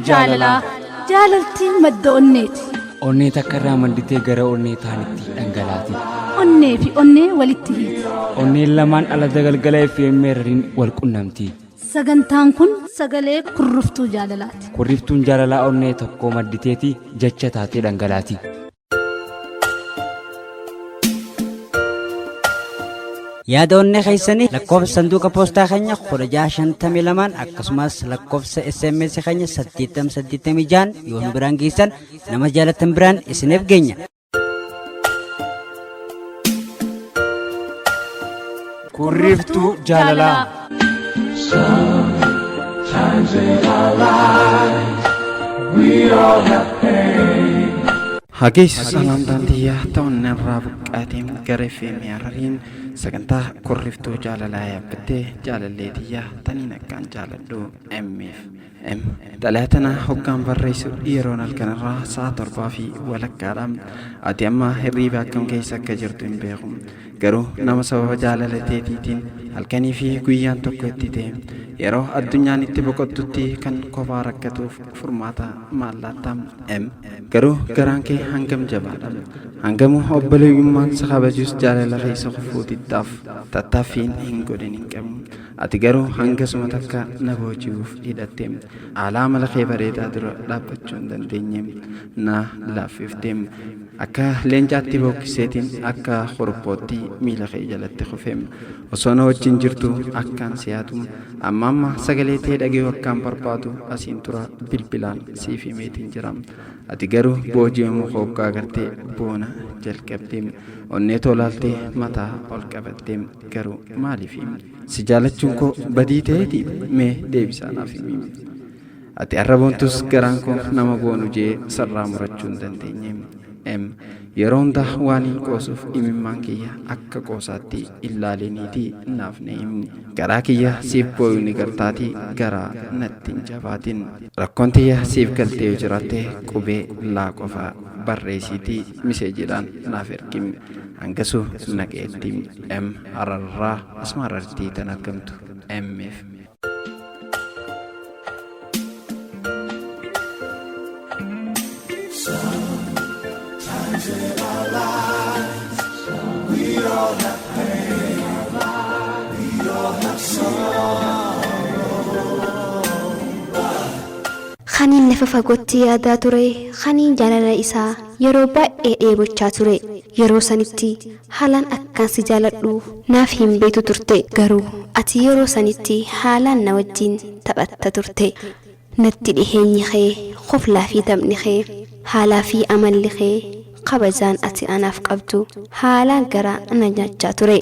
jaalala jaalaltiin madda onneeti. Onnee takkarraa manditee gara onnee taanitti dhangalaati. Onnee fi onnee walitti hiiti. Onneen lamaan ala dagalgala FM irraan wal qunnamti. Sagantaan kun sagalee kurruftuu jaalalaati. Kurriftuun jaalalaa onnee tokko madditeeti jecha taatee dhangalaati. yaada onnee keessanii lakkoofsa sanduuqa poostaa keenya 1652 akkasumas lakkoofsa SMS keenya 886 yoo nu biraan geessan nama jaalatan biraan isiniif geenya. Kurriftuu jaalalaa. Sometimes in our lives we all have pain. Hagis salam dandiya ta'uun irraa buqqaatiin gara FM Harariin sagantaa kurriftuu jaalalaa yaabbattee jaalalleetiyyaa taniin akkaan jaaladhu MFM dhalaatana hoggaan barreessu yeroon halkanirraa sa'a 7 fi walakkaadhaan ati amma hirriiba akkam keessa akka jirtu hin beeku garuu nama sababa jaalalateetiitiin halkanii fi guyyaan tokko itti ta'e yeroo addunyaan itti boqottutti kan kophaa rakkatuuf furmaata maallaattaam garuu garaan kee hangam jabaadha hangamu obboleeyyummaan si kabajus jaalala keessa kufuutittaaf tattaaffiin hin godhin hin qabu ati garuu hangasuma takka na booji'uuf hidhatte alaa mala kee bareedaa dura dhaabbachuu hin dandeenye na laaffifte akka leencaatti bookkiseetiin akka qoropootti miila kee jalatti kufee osoo na wajjin jirtu akkaan siyaatu amma sagalee tee dhagee akkaan barbaadu asiin tura bilbilaan siif himeetiin jira ati garuu booji'amuu hoggaa agartee boona jalqabdee onnee tolaaltee mataa ol qabattee garuu maaliif si jaalachuun koo badii ta'eeti mee deebisaanaaf himi ati arraboontus garaan koo nama boonu jee sarraa murachuu hin dandeenye yeroo hundaa waan hin qoosuuf imimmaan kiyya akka qoosaatti ilaaleeniitii naaf na himni garaa kiyya siif booyu ni gartaatii garaa natti hin jabaatin rakkoon tiyya siif galtee yoo jiraatte qubee laa qofa barreessiitii miseejiidhaan naaf ergimi hangasuu naqeetti hararraa asuma harartii tan argamtu MF. In our lives, we all have pain, we all have sorrow. Khaniin lafa fagootti yaadaa ture, khaniin jaalala isaa yeroo baay'ee dheebochaa ture. Yeroo sanitti haalaan akkaan si jaaladhu naaf hin beektu turte. Garuu ati yeroo sanitti haalaan na wajjin taphatta turte. Natti dhiheenyi kee, qoflaa fi dabni kee, haalaa fi amalli kee. Kabajaan ati anaaf qabdu haalaan garaa na nyaachaa ture.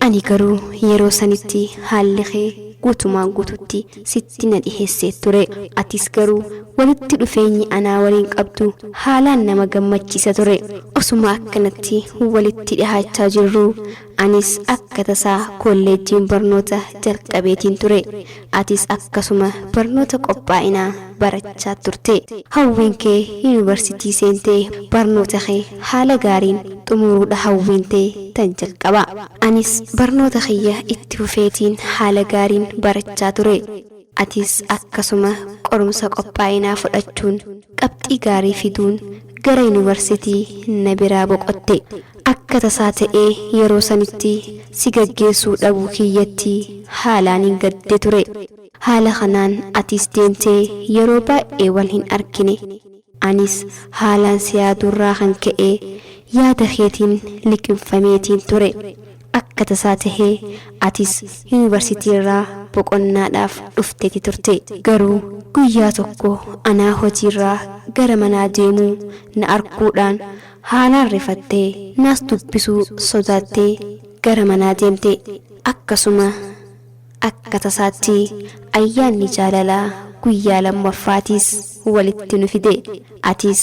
Ani garuu yeroo sanitti haalli kee guutumaan guututti sitti na dhiheessee ture. Atis garuu walitti dhufeenyi anaa waliin qabdu haalaan nama gammachiisa ture. Osuma akkanatti walitti dhihaachaa jirru anis akka tasaa kolleejjiin barnoota jalqabeetiin ture. Atis akkasuma barnoota qophaa'inaa barachaa turte. Hawwiin kee yuunivarsiitii seentee barnoota kee haala gaariin xumuruudha hawwiin tee tan jalqaba. Anis barnoota kiyya itti fufeetiin haala gaariin barachaa ture. Atis akkasuma qorumsa qophaa'inaa fudhachuun qabxii gaarii fiduun gara yuunivarsiitii na biraa boqotte. Akka tasaa ta'ee yeroo sanitti si gaggeessuu dhabuu kiyyatti haalaan hin gadde ture. Haala kanaan atis deemtee yeroo baay'ee wal hin argine. Anis haalaan si yaadurraa kan ka'e yaada keetiin liqinfameetiin ture. Akka tasaa tahee atis yuunivarsiitiirraa boqonnaadhaaf dhufteeti turte. Garuu guyyaa tokko anaa hojiirraa gara manaa deemuu na arguudhaan haalaan rifattee naas dubbisuu sodaattee gara manaa deemte. Akkasuma akka tasaatti ayyaanni jaalalaa guyyaa lammaffaatiis walitti nu fide. Atis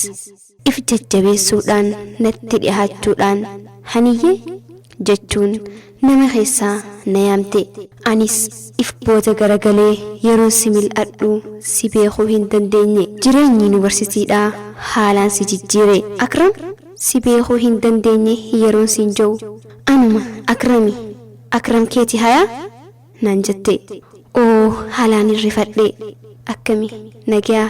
if jajjabeessuudhaan natti dhihaachuudhaan haniyyee jechuun nama keessaa na yaamte. Anis if booda garagalee yeroo si mil'adhu si beekuu hin dandeenye. Jireenyi yuunivarsiitiidhaa haalaan si jijjiire. Akram si beekuu hin dandeenye yeroon siin jiru anuma akram keeti hayaa naan jette. Oo haalaan irrifadhe akkami nagaa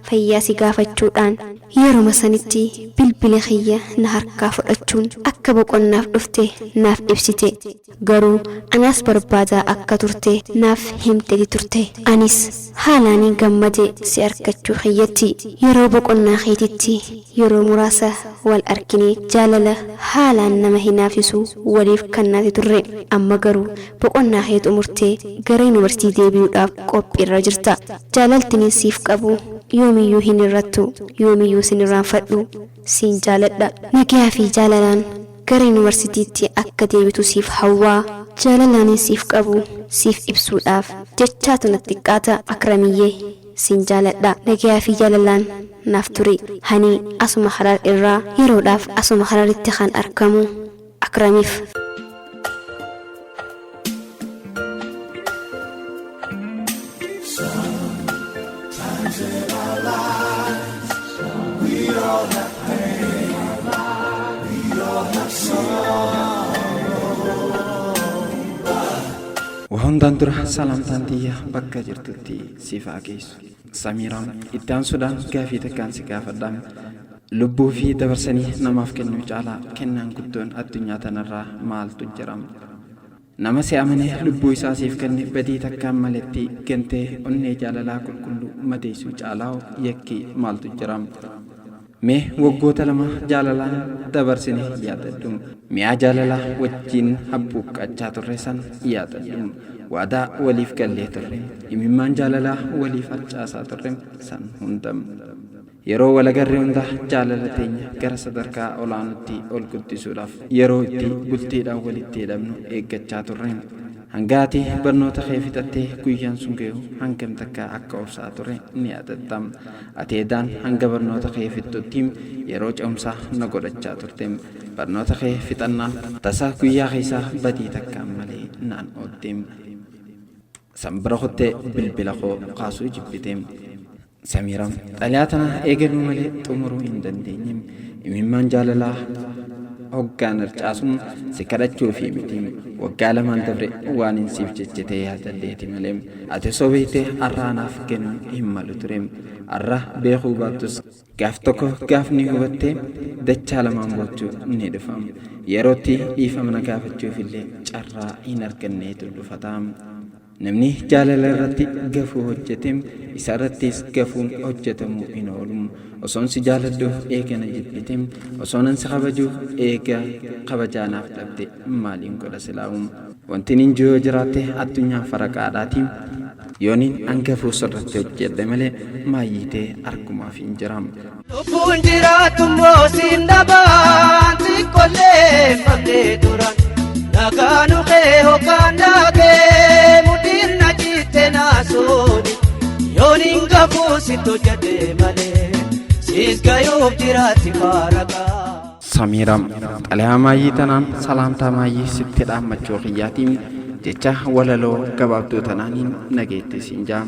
fayyaa si gaafachuudhaan yeroo sanitti bilbila kiyya na harkaa fudhachuun akka boqonnaaf dhufte naaf ibsite. Garuu anas barbaadaa akka turte naaf himte turte. Anis haalaan gammade si arkachuu kiyyatti. Yeroo boqonnaa keetitti yeroo muraasa wal argine jaalala haalaan nama hinaafisu waliif kannaati turre. Amma garuu boqonnaa keetu murtee gara yuunivarsiitii deebi'uudhaaf qophiirra jirta. Jaalaltiin siif qabu yoomiyyuu hin irrattu, yoomiyyuu sin irraanfadhu, siin jaaladha. Nagaa fi jaalalaan gara yuunivarsiitiitti akka deebitu siif hawwaa. Jaalalaan siif qabu siif ibsuudhaaf jechaatu natti xiqqaata Akramiyyee, siin jaaladha. Nagaa fi jaalalaan naaf turi. Hani asuma Harar irraa yeroodhaaf asuma Hararitti kan argamu Akramiif. Wahondaan dura salaamtaan tiyya bakka jirtutti siif haa geessu. Samiiraan iddaan sudaan gaafii takkaan si gaafadhaan lubbuu fi dabarsanii namaaf kennuu caalaa kennaan guddoon addunyaa tanarraa maaltu jirama? Nama si amanee lubbuu isaa siif kenne badii takkaan maletti gantee onnee jaalalaa qulqulluu madeessuu caalaa yakki maaltu jirama? Mee waggoota lama jaalalaan dabarsine yaadadhu. Mi'a jaalalaa wajjin habbuuqqachaa turre san yaadadhu. Waadaa waliif gallee turre, imimmaan jaalalaa waliif harcaasaa turre san hundam. Yeroo walagarree hunda jaalala teenya gara sadarkaa olaanutti ol guddisuudhaaf yeroo itti bultiidhaan walitti hidhamnu eeggachaa turre. Hangaati barnoota kee fixattee guyyaan sun gahu hangam takka akka obsaa ture ni yaadatta. Ateedaan hanga barnoota kee fixxutti yeroo ce'umsaa na godhachaa turte. Barnoota kee fixannaan tasaa guyyaa keessaa badii takkaan malee naan ootte. Sanbira kuttee bilbila koo kaasuu jibbite. Samiiraan xalayaa tana eegaluu malee xumuruu hin dandeenye. Imimmaan jaalalaa hoggaan harcaasuun si kadhachuu fi miti. Waggaa lamaan dabre waan hin siif jechetee yaadadheeti malee ati sobeetee arraanaaf kennu hin malu ture. Arra beekuu baattus gaaf tokko gaaf ni hubattee dachaa lamaan boochuu ni dhufa. Yerootti dhiifamna gaafachuuf illee carraa hin arganneetu dhufata. Namni jaalala irratti gafuu hojjete isa irrattis gafuun hojjetamu hin oolu. Osoon si jaaladhuuf eega na jibbite, osoon si kabajuuf eega kabajaanaaf dhabde maaliin godha silaa'u? Wanti nin jiru jiraatte addunyaan faraqaadhaati. Yooniin hangafuu sirratti hojjedhe malee maayyiitee argumaaf hin jiraam. Lubbuun jiraatu moosiin dhabaan xiqqollee fagdee turan. Nagaanu kee hookaan daakee mudiin na jitte naasuuni. Yooniin gafuu sitti hojjedhe malee siis gayuuf jiraatti faraqaa. Samiiraan xalayaa maayyii tanaan salaamtaa maayyii sitti dhaammachuu kiyyaatiin jecha walaloo gabaabduu tanaaniin nageetti siin jaam.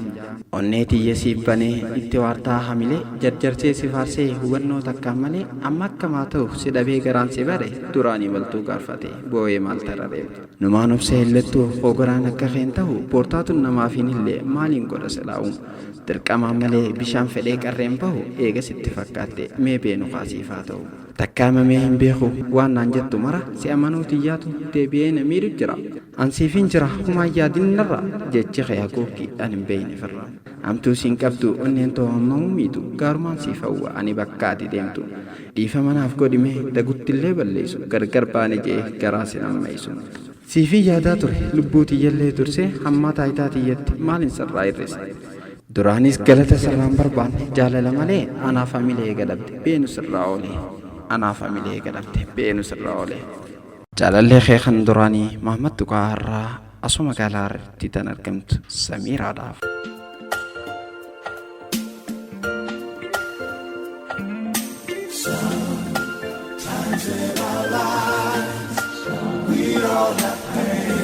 Onnee tiyya siif banee itti waartaa hamilee jarjarsee si faarsee hubannoo takkaan malee amma akkamaa ta'uuf si dhabee garaan si bare duraan imaltuu gaafate boo'ee maal tararee. Numaan obsee illettuu hogoraan akka keen ta'u poortaatuun namaafin illee maaliin godha silaa'u? Dirqamaan malee bishaan fedhee qarreen bahu eega sitti fakkaatte mee beenu kaasiifaa ta'u. Takkaamamee hin beeku waan naan jettu mara si amanuu tiyyaatu deebi'ee na miidhu jira. Ansiifin jira humaan yaadin narra jechi kayaakuuki an hin beeyne firra. Amtuu siin qabdu onneen to'amamuu miitu gaarumaan siif hawwa ani bakka ati deemtu. Dhiifa manaaf godhimee daguttillee balleessu gargar baane jee garaa sin ammaysu. Siifin yaadaa ture lubbuu tiyyallee tursee hamma taayitaa tiyyatti maalin sirraa hir'ise. Duraanis galata sirraan barbaanne jaalala malee anaaf hamilee gadhabde beenu sirraa oole. Anaaf hamilee gadhabde beenu sirraa oole. Jaalallee kee kan duraanii Mahamad Tuqaa irraa asuma magaalaa irratti tan argamtu Samiiraadhaaf. Sometimes in our lives we all have pain.